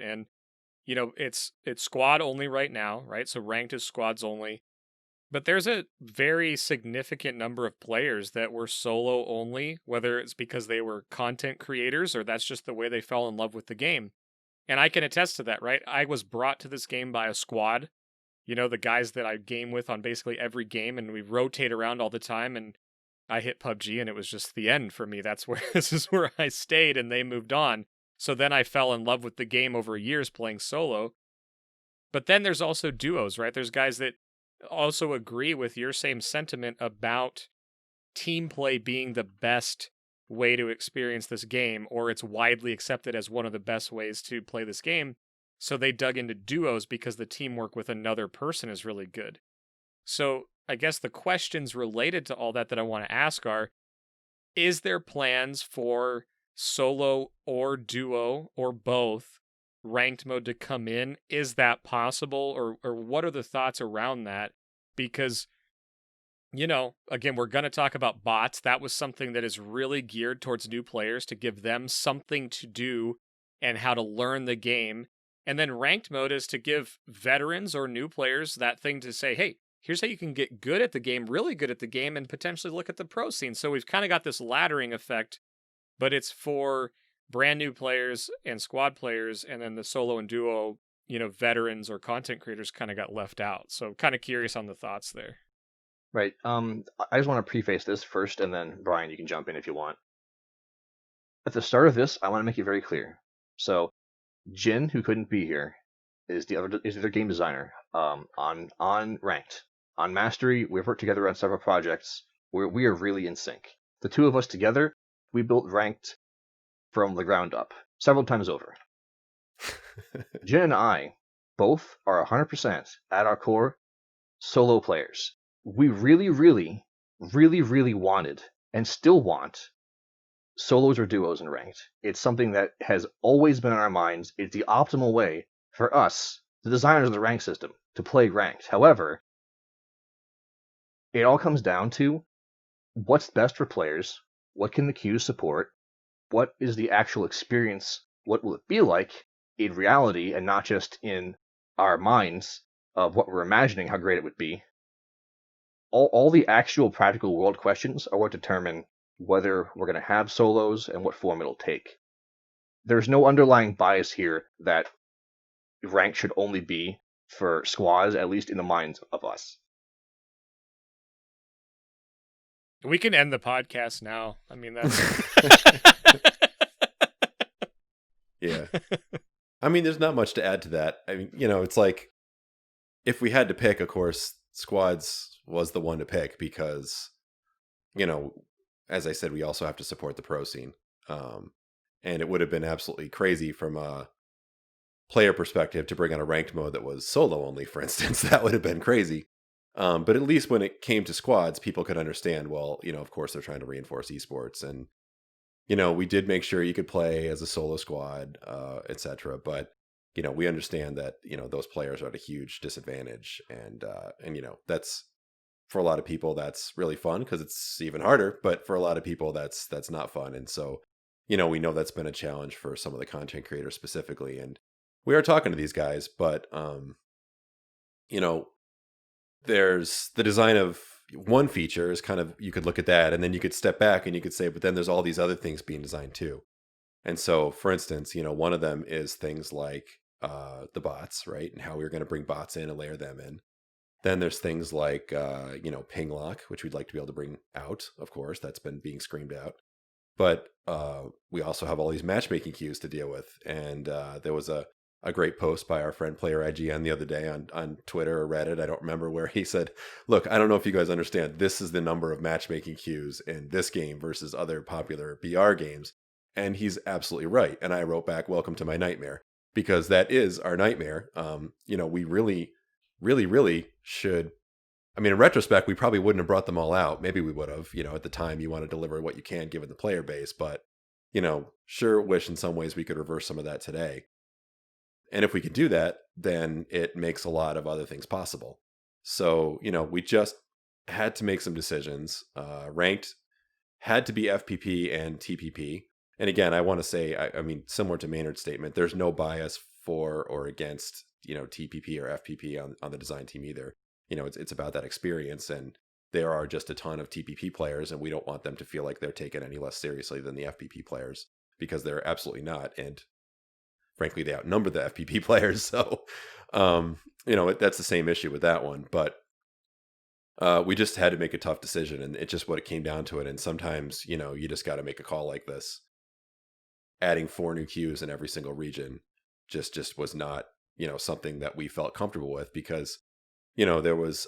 And it's squad only right now, right? So ranked is squads only. But there's a very significant number of players that were solo only, whether it's because they were content creators or that's just the way they fell in love with the game. And I can attest to that, right? I was brought to this game by a squad, the guys that I game with on basically every game, and we rotate around all the time. And I hit PUBG and it was just the end for me. This is where I stayed and they moved on. So then I fell in love with the game over years playing solo. But then there's also duos, right? There's guys that also agree with your same sentiment about team play being the best way to experience this game, or it's widely accepted as one of the best ways to play this game. So they dug into duos because the teamwork with another person is really good. So I guess the questions related to all that I want to ask are, is there plans for solo or duo or both ranked mode to come in? Is that possible? Or what are the thoughts around that? Because, again, we're going to talk about bots. That was something that is really geared towards new players to give them something to do and how to learn the game. And then ranked mode is to give veterans or new players that thing to say, hey, here's how you can get good at the game, really good at the game, and potentially look at the pro scene. So we've kind of got this laddering effect, but it's for brand new players and squad players, and then the solo and duo, veterans or content creators kind of got left out. So kind of curious on the thoughts there. Right. I just want to preface this first, and then Brian, you can jump in if you want. At the start of this, I want to make it very clear. So, Jin, who couldn't be here, is the other game designer. On ranked, on mastery, we've worked together on several projects where we are really in sync. The two of us together, we built ranked from the ground up several times over. Jin and I both are 100% at our core solo players. We really, really, really, really wanted and still want solos or duos in ranked. It's something that has always been on our minds. It's the optimal way for us, the designers of the rank system, to play ranked. However, it all comes down to what's best for players, what can the queues support, what is the actual experience, what will it be like in reality and not just in our minds of what we're imagining how great it would be. All the actual practical world questions are what determine whether we're going to have solos and what form it'll take. There's no underlying bias here that rank should only be for squads, at least in the minds of us. We can end the podcast now. I mean, that's... Yeah. I mean, there's not much to add to that. I mean, it's like, if we had to pick, of course, squads was the one to pick because, as I said, we also have to support the pro scene. And it would have been absolutely crazy from a player perspective to bring on a ranked mode that was solo only, for instance. That would have been crazy. But at least when it came to squads, people could understand, well, of course they're trying to reinforce esports. And, we did make sure you could play as a solo squad, etc. But, we understand that, those players are at a huge disadvantage. And that's, for a lot of people, that's really fun because it's even harder. But for a lot of people, that's not fun. And so, we know that's been a challenge for some of the content creators specifically. And we are talking to these guys, but, there's the design of one feature is kind of, you could look at that and then you could step back and you could say, but then there's all these other things being designed too. And so, for instance, one of them is things like the bots, right? And how we're going to bring bots in and layer them in. Then there's things like, ping lock, which we'd like to be able to bring out, of course. That's been being screamed out. But we also have all these matchmaking queues to deal with. And there was a great post by our friend Player IGN the other day on Twitter or Reddit. I don't remember where he said, look, I don't know if you guys understand. This is the number of matchmaking queues in this game versus other popular BR games. And he's absolutely right. And I wrote back, welcome to my nightmare, because that is our nightmare. We really, really, really should. I mean, in retrospect, we probably wouldn't have brought them all out. Maybe we would have, at the time you want to deliver what you can given the player base. But, sure wish in some ways we could reverse some of that today. And if we could do that, then it makes a lot of other things possible. So, we just had to make some decisions. Ranked had to be FPP and TPP. And again, I want to say, I mean, similar to Maynard's statement, there's no bias for or against, TPP or FPP on the design team either. It's about that experience, and there are just a ton of TPP players, and we don't want them to feel like they're taken any less seriously than the FPP players, because they're absolutely not. And frankly, they outnumber the FPP players. So, that's the same issue with that one. But we just had to make a tough decision, and it's just what it came down to it. And sometimes, you just got to make a call like this. Adding 4 new queues in every single region just was not, something that we felt comfortable with, because, there was,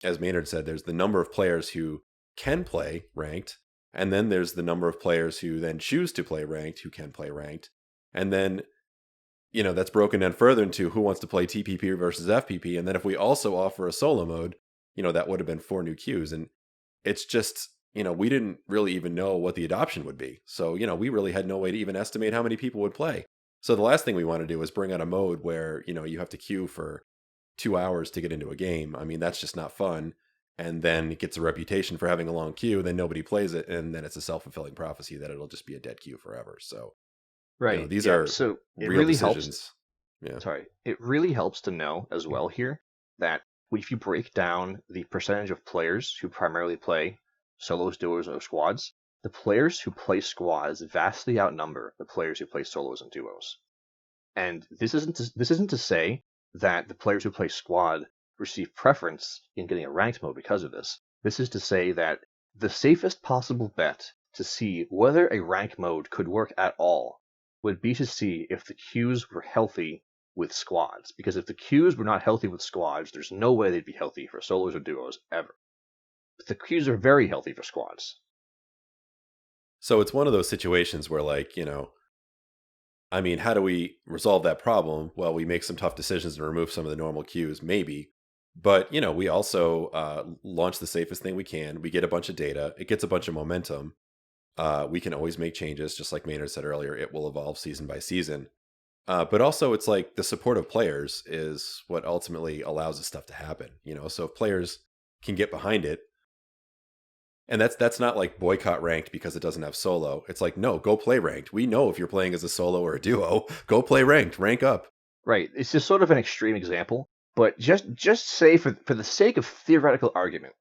as Maynard said, there's the number of players who can play ranked, and then there's the number of players who then choose to play ranked, who can play ranked. And then, that's broken down further into who wants to play TPP versus FPP. And then if we also offer a solo mode, that would have been 4 new queues. And it's just, we didn't really even know what the adoption would be. So, we really had no way to even estimate how many people would play. So the last thing we want to do is bring out a mode where, you have to queue for 2 hours to get into a game. I mean, that's just not fun. And then it gets a reputation for having a long queue. Then nobody plays it. And then it's a self-fulfilling prophecy that it'll just be a dead queue forever. So, Right. these are So it real really decisions. helps. Yeah. Sorry. It really helps to know as well here that if you break down the percentage of players who primarily play solos, duos, or squads, the players who play squads vastly outnumber the players who play solos and duos. And this isn't to say that the players who play squad receive preference in getting a ranked mode because of this. This is to say that the safest possible bet to see whether a rank mode could work at all would be to see if the queues were healthy with squads. Because if the queues were not healthy with squads, there's no way they'd be healthy for solos or duos ever. But the queues are very healthy for squads. So it's one of those situations where, like, I mean, how do we resolve that problem? Well, we make some tough decisions and remove some of the normal queues, maybe. But, we also launch the safest thing we can. We get a bunch of data. It gets a bunch of momentum. We can always make changes. Just like Maynard said earlier, it will evolve season by season. But also, it's like the support of players is what ultimately allows this stuff to happen. So if players can get behind it, and that's not like boycott ranked because it doesn't have solo. It's like, no, go play ranked. We know if you're playing as a solo or a duo, go play ranked, rank up. Right. It's just sort of an extreme example, but just say for the sake of theoretical argument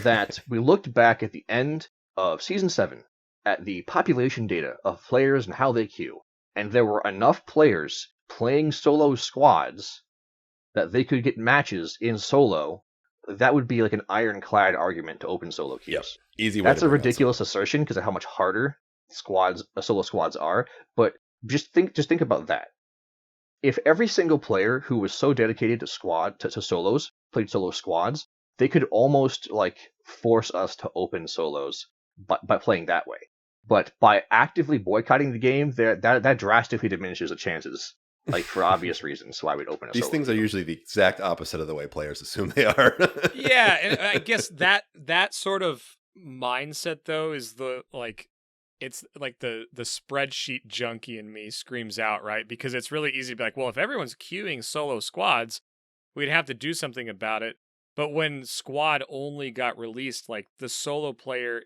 that we looked back at the end of Season 7 at the population data of players and how they queue, and there were enough players playing solo squads that they could get matches in solo, that would be like an ironclad argument to open solo queues. Yep. Easy way. That's a ridiculous assertion because of how much harder solo squads are, but just think about that. If every single player who was so dedicated to solos played solo squads, they could almost like force us to open solos by playing that way. But by actively boycotting the game, that drastically diminishes the chances, like for obvious reasons why we'd open a These solo things queue. are usually the exact opposite of the way players assume they are. Yeah, and I guess that sort of mindset though is it's like the spreadsheet junkie in me screams out, right? Because it's really easy to be like, well, if everyone's queuing solo squads, we'd have to do something about it. But when squad only got released, like the solo player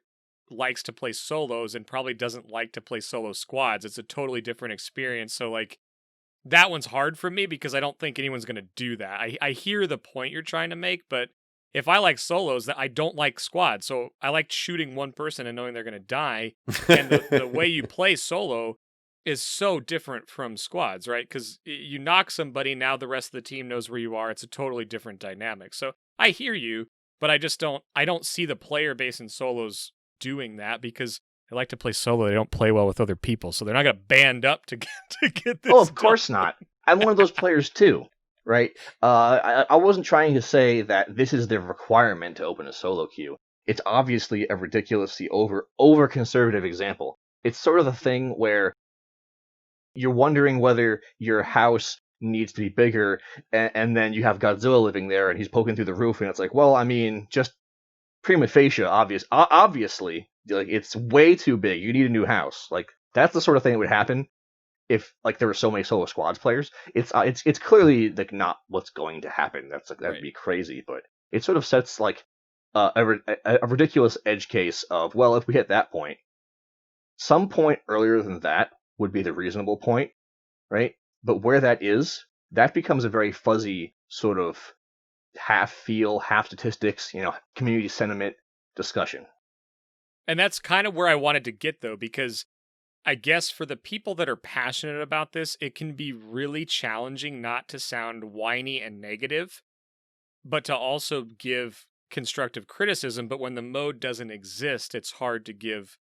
likes to play solos and probably doesn't like to play solo squads. It's a totally different experience. So like that one's hard for me because I don't think anyone's going to do that. I hear the point you're trying to make, but if I like solos, that I don't like squads. So I like shooting one person and knowing they're going to die. And the way you play solo is so different from squads, right? Because you knock somebody, now the rest of the team knows where you are. It's a totally different dynamic. So I hear you, but I don't see the player base in solos doing that because they like to play solo. They don't play well with other people, so they're not going to band up to get this. Oh, of course not. I'm one of those players too, right? I wasn't trying to say that this is the requirement to open a solo queue. It's obviously a ridiculously over conservative example. It's sort of the thing where you're wondering whether your house needs to be bigger, and then you have Godzilla living there, and he's poking through the roof, and it's like, well, I mean, just prima facie, obviously, like it's way too big. You need a new house. Like that's the sort of thing that would happen if like there were so many solo squads players. It's clearly like not what's going to happen. That'd Right. be crazy, but it sort of sets like a ridiculous edge case of, well, if we hit that point, Some point earlier than that would be the reasonable point, right? But where that is, that becomes a very fuzzy sort of half feel, half statistics, community sentiment discussion. And that's kind of where I wanted to get, though, because I guess for the people that are passionate about this, it can be really challenging not to sound whiny and negative, but to also give constructive criticism. But when the mode doesn't exist, it's hard to give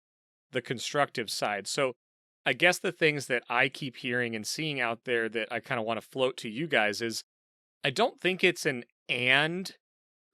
the constructive side. So I guess the things that I keep hearing and seeing out there that I kind of want to float to you guys is I don't think it's an and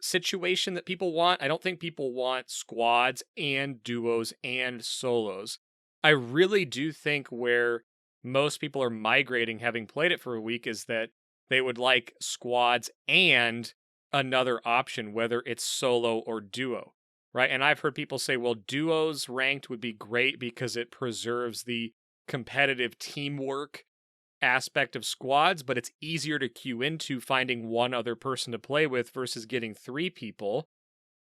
situation that people want. I don't think people want squads and duos and solos. I really do think where most people are migrating, having played it for a week, is that they would like squads and another option, whether it's solo or duo, right? And I've heard people say, well, duos ranked would be great because it preserves the competitive teamwork aspect of squads, but it's easier to queue into finding one other person to play with versus getting 3 people.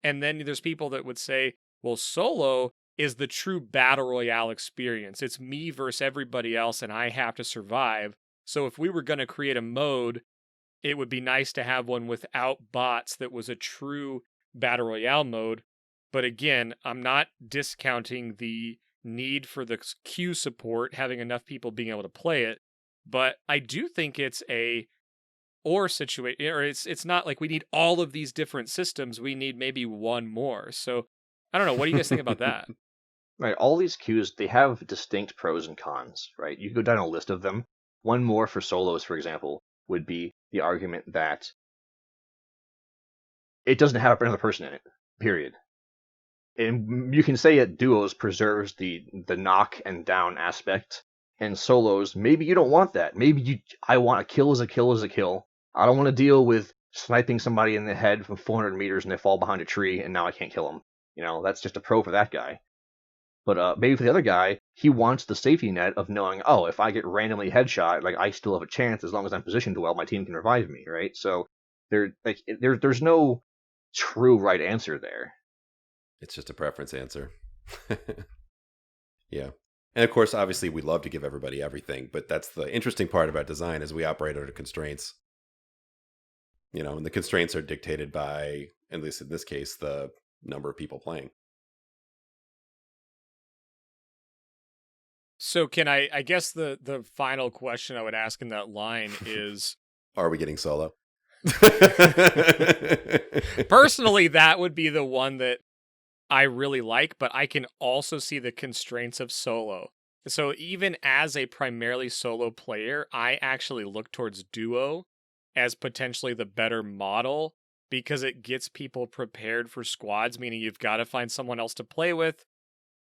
And then there's people that would say, well, solo is the true battle royale experience. It's me versus everybody else, and I have to survive. So if we were going to create a mode, it would be nice to have one without bots that was a true battle royale mode. But again, I'm not discounting the need for the queue support, having enough people being able to play it. But I do think it's a or situation, or it's not like we need all of these different systems. We need maybe one more. So I don't know. What do you guys think about that? Right, all these queues, they have distinct pros and cons, right? You go down a list of them. One more for solos, for example, would be the argument that it doesn't have another person in it, period. And you can say that duos preserves the knock and down aspect, and solos, maybe you don't want that. I want a kill is a kill is a kill. I don't want to deal with sniping somebody in the head from 400 meters and they fall behind a tree and now I can't kill them. That's just a pro for that guy. But maybe for the other guy, he wants the safety net of knowing, oh, if I get randomly headshot, like I still have a chance as long as I'm positioned well, my team can revive me, right? So there's no true right answer there. It's just a preference answer. Yeah. And of course, obviously, we love to give everybody everything, but that's the interesting part about design is we operate under constraints. And the constraints are dictated by, at least in this case, the number of people playing. So can I guess the final question I would ask in that line is, are we getting solo? Personally, that would be the one that I really like, but I can also see the constraints of solo. So even as a primarily solo player, I actually look towards duo as potentially the better model because it gets people prepared for squads, meaning you've got to find someone else to play with.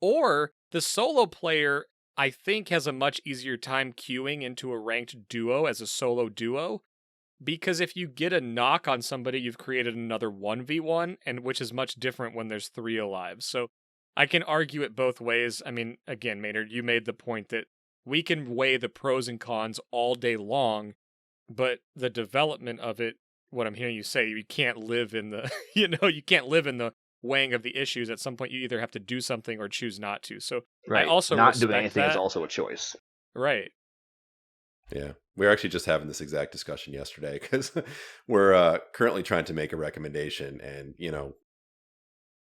Or the solo player, I think, has a much easier time queuing into a ranked duo as a solo duo. Because if you get a knock on somebody, you've created another 1v1, and which is much different when there's 3 alive. So I can argue it both ways. I mean, again, Maynard, you made the point that we can weigh the pros and cons all day long, but the development of it, what I'm hearing you say, you can't live in the, you can't live in the weighing of the issues. At some point, you either have to do something or choose not to. So right. I also not respect doing anything that. is also a choice. Right. Yeah, we were actually just having this exact discussion yesterday because we're currently trying to make a recommendation and,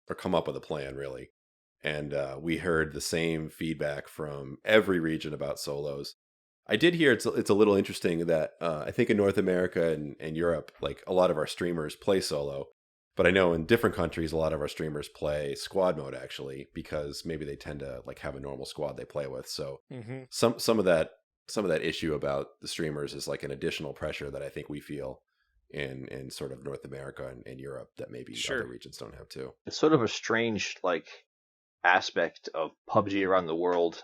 or come up with a plan, really. And we heard the same feedback from every region about solos. I did hear it's a little interesting that I think in North America and Europe, like a lot of our streamers play solo. But I know in different countries, a lot of our streamers play squad mode, actually, because maybe they tend to like have a normal squad they play with. So some of that issue about the streamers is like an additional pressure that I think we feel in sort of North America and Europe that maybe other regions don't have too. It's sort of a strange aspect of PUBG around the world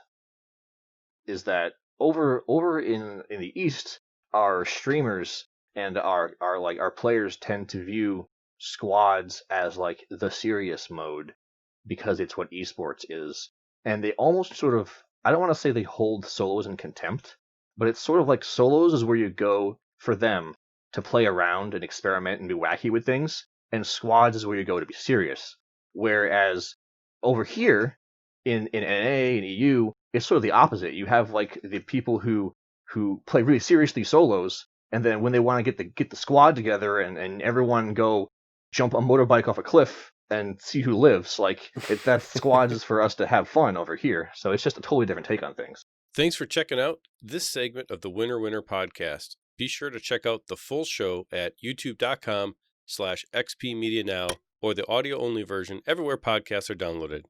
is that over in the East, our streamers and our players tend to view squads as the serious mode because it's what esports is. And they almost sort of, I don't want to say they hold solos in contempt, but it's sort of like solos is where you go for them to play around and experiment and be wacky with things, and squads is where you go to be serious. Whereas over here, In NA and EU, it's sort of the opposite. You have like the people who play really seriously solos, and then when they want to get the squad together and everyone go jump a motorbike off a cliff and see who lives, like that squad is for us to have fun over here. So it's just a totally different take on things. Thanks for checking out this segment of the Winner Winner podcast. Be sure to check out the full show at youtube.com/xpmedianow or the audio-only version everywhere podcasts are downloaded.